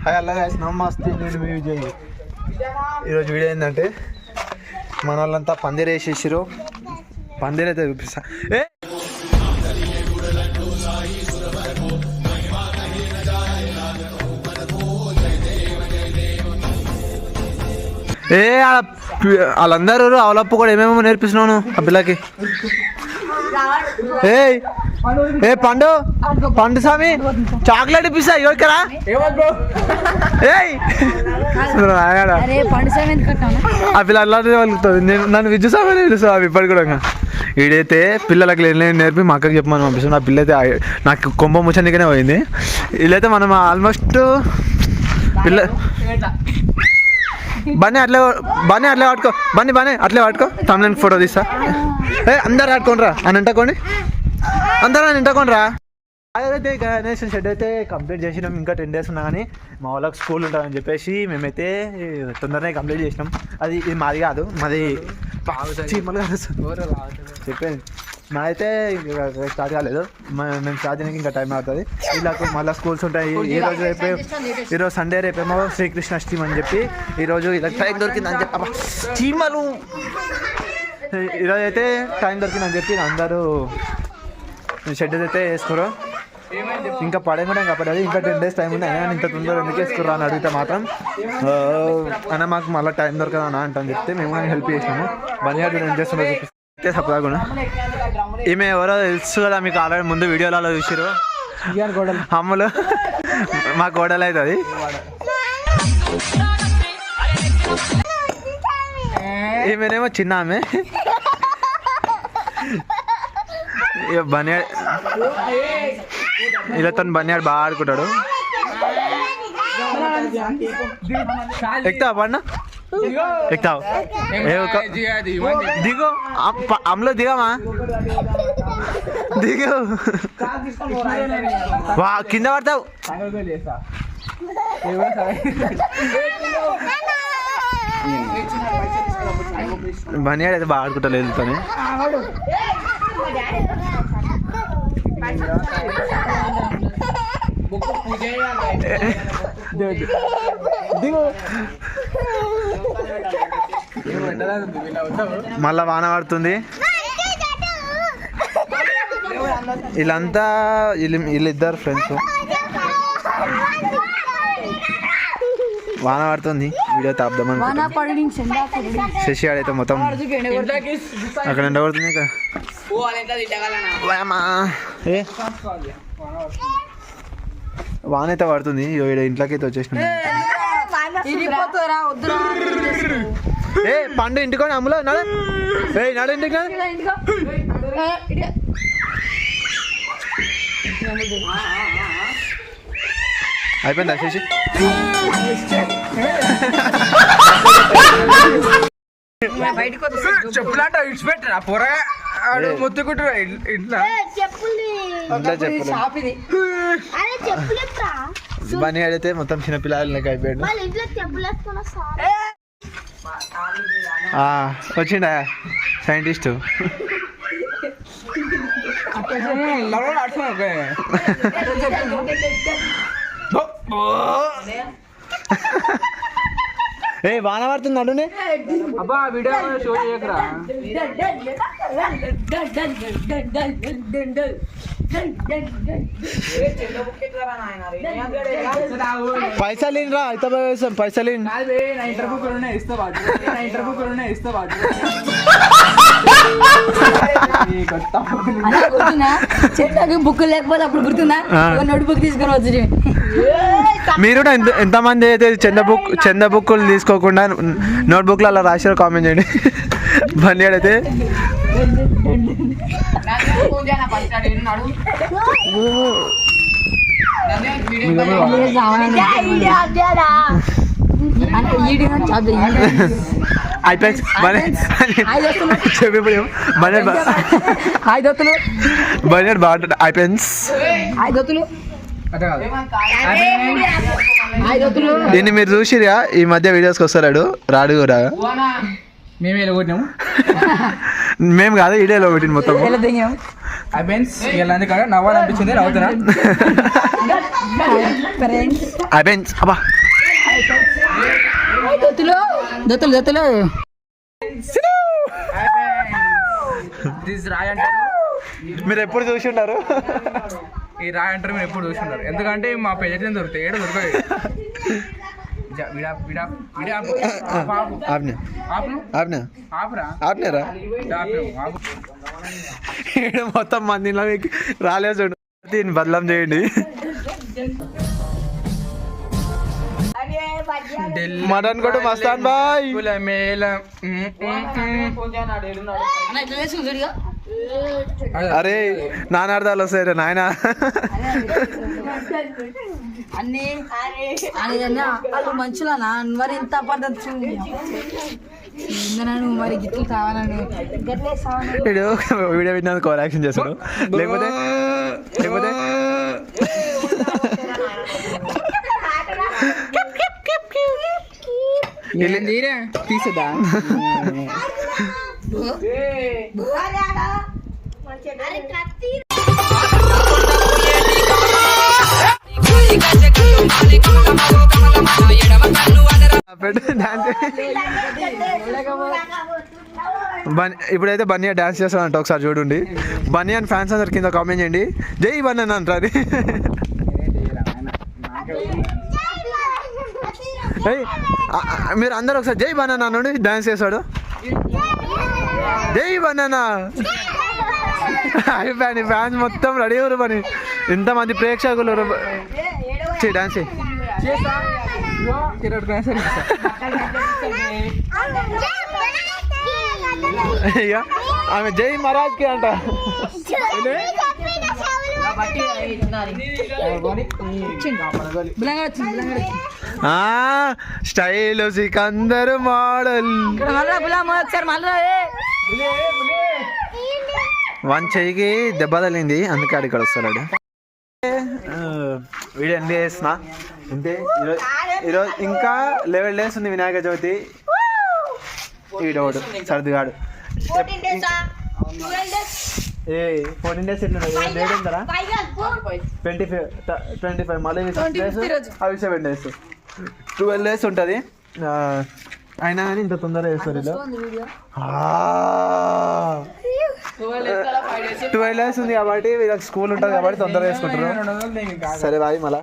Hi అలా guys నమస్తే నేను మీ విజయ్. ఈరోజు వీడియో ఏంటంటే మన వాళ్ళంతా పందిరి వేసేసారు. పందిరి అయితే చూపిస్తా. వాళ్ళందరూ అవలప్పు కూడా ఏమేమో నేర్పిస్తున్నాను ఆ పిల్లకి. ఏ పండు పండు స్వామి చాక్లెట్ ఇప్పిస్తా ఎవరికరా? ఆ పిల్ల అల్లానే వలుగుతుంది. నన్ను విద్యు స్వామి పిలుస్తా ఇప్పటి కూడా. వీడైతే పిల్లలకి నేర్పి మా అక్కకి చెప్పమని పంపిస్తాను. ఆ పిల్ల అయితే నాకు కొంప ముచ్చనికనే పోయింది. వీళ్ళైతే మనం ఆల్మోస్ట్ పిల్ల బన్నీ అట్లే పట్టుకో బన్నీ అట్లే పట్టుకో. తమిళ ఫోటో తీస్తా. అందరు ఆడుకోండిరా అని అంటుకోండి. అందరూ అని ఇంటకోండిరా. అదైతే గణేషన్ షెడ్ అయితే కంప్లీట్ చేసినాం. ఇంకా 10 days ఉన్నా కానీ మా వాళ్ళకి స్కూల్ ఉంటుందని చెప్పేసి మేమైతే తొందరనే కంప్లీట్ చేసినాం. ఇది మాది కాదు, మాది చెప్పాను. మాదైతే స్టార్ట్ కాలేదు. మేము స్టార్ట్ చేయడానికి ఇంకా టైం అవుతుంది. వీళ్ళకు మళ్ళీ స్కూల్స్ ఉంటాయి. ఈరోజు సండే, రేపేమో శ్రీకృష్ణాష్టమి అని చెప్పి ఈరోజు ఇలా టైం దొరికిందని చెప్పి చీమలు ఈరోజు అయితే టైం దొరికిందని చెప్పి అందరూ షెడ్ అయితే వేసుకోరు. ఇంకా పడే కూడా ఇంకా పడేది. ఇంకా 10 days టైం ఉంది. అయినా ఇంత తొందరగా ఎందుకు వేసుకోరు అని అడిగితే మాత్రం అయినా మాకు మళ్ళీ టైం దొరకదు అని అంటాను చెప్తే మేము కానీ హెల్ప్ చేసినాము. బనియాడు ఏం చేస్తున్నా చూపిస్తే సపదాకుండా. ఈమె ఎవరో తెలుసు కదా మీకు, ఆల్రెడీ ముందు వీడియోలలో చూసారు. అమ్ములు మా కోడలు అవుతుంది. ఈమెనేమో చిన్న ఆమె. ఇక బనియాడ్ ఇలా తను బనియాడు బాగా ఆడుకుంటాడు. ఎక్కుతావా పడినా ఎక్కుతావు దిగు అమ్ములో దిగమా దిగు. వా కింద పడతావు. బనియాడు అయితే బాగా ఆడుకుంటా వెళ్తాను. మళ్ళా వాన పడుతుంది. వీళ్ళంతా వీళ్ళిద్దరు ఫ్రెండ్స్. వాన పడుతుంది. వీడియో తాపుదామని శశి ఆడైతే మొత్తం అక్కడ ఎండ పడుతుంది. వాన అయితే పడుతుంది. ఇంట్లోకి అయితే వచ్చేసిన. పండు ఇంటికొని అమ్ములో నడు ఇంటికి. అయిపోయిందా శశి? చెప్పులంట ఇడిచిపెట్టరా పొరగా మొత్తుకుంటారా ఇంట్లో. బనీ ఆడితే మొత్తం చిన్నపిల్లలకి అయిపోయాడు. వచ్చిండా సైంటిస్ట్. వాన పడుతుంది అడునే. అబ్బా వీడియో షో చేయకరా. పైసలు రా అయితే పైసలు బుక్ లేకపోతే అప్పుడు గుర్తుందా నోట్ బుక్ తీసుకొని వచ్చి. మీరు కూడా ఎంతమంది అయితే చంద బుక్కులు తీసుకోకుండా నోట్బుక్లు అలా రాశారో కామెంట్ చేయండి. బన్యాడైతే బన్యాడ్ బాగుంటుంది. దీన్ని మీరు చూసిరా ఈ మధ్య వీడియోస్కి వస్తాడు రాడు కూడా. మేము కాదు వీడియోలో పెట్టింది మొత్తం. నవ్వాలనిపించింది నవ్వుతున్నా. ఫ్రెండ్స్ అబ్బా దొత్తులు మీరు ఎప్పుడు చూసి ఉన్నారు? ఈ రాయి అంటారు మీరు ఎప్పుడు చూసి ఉంటారు, ఎందుకంటే మా పెద్దలు దొరుకుతాయి, ఏడు దొరకాయి. మొత్తం మందిలో రాలేదు, దీన్ని బదలం చేయండి. మటన్ కూడా మస్తాన్ బాయ్. అరే నానార్థాలు వస్తాయి నాయన. వాళ్ళు మంచులనా మరి ఇంత పద్ధతి మరి గిట్లు కావాలని వీడియో విన్నాను కోర్ యాక్షన్ చేస్తాడు. లేకపోతే తీసేదా ఇప్పుడైతే బన్నీ డాన్స్ చేస్తానంట, ఒకసారి చూడండి. బన్నీ అని ఫ్యాన్స్ అందరు కింద కామెంట్ చేయండి, జై బన్నీ అని అంటారు. మీరు అందరు ఒకసారి జై బనానా అనండి, డాన్స్ చేస్తాడు. జై బనానా అయిపోయి ఫ్యాన్స్ మొత్తం రెడీ అవ్వరు పని, ఇంతమంది ప్రేక్షకులు డాన్స్ ఇక ఆమె జై మహారాజ్కి అంట. స్టైల్ సికందర్ మోడల్ వన్ చెయ్యికి దెబ్బ తగిలింది, అందుకే అడిగి వస్తాడు. వీడియో ఎండ్ చేస్తున్నా అంతే. ఈరోజు ఇంకా 11 days ఉంది వినాయక చవితి. ఈడోడు సర్దిగాడు 14 days ఎట్లా డేట్ ఉందా? 25 మళ్ళీ 6 days అవి 7 days 12 days ఉంటుంది. అయినా కానీ ఇంత తొందరగా చేస్తారు వీళ్ళు. 12 days ఉంది కాబట్టి వీళ్ళకి స్కూల్ ఉంటుంది కాబట్టి తొందరగా చేసుకుంటారు. సరే బాయ్ మళ్ళా.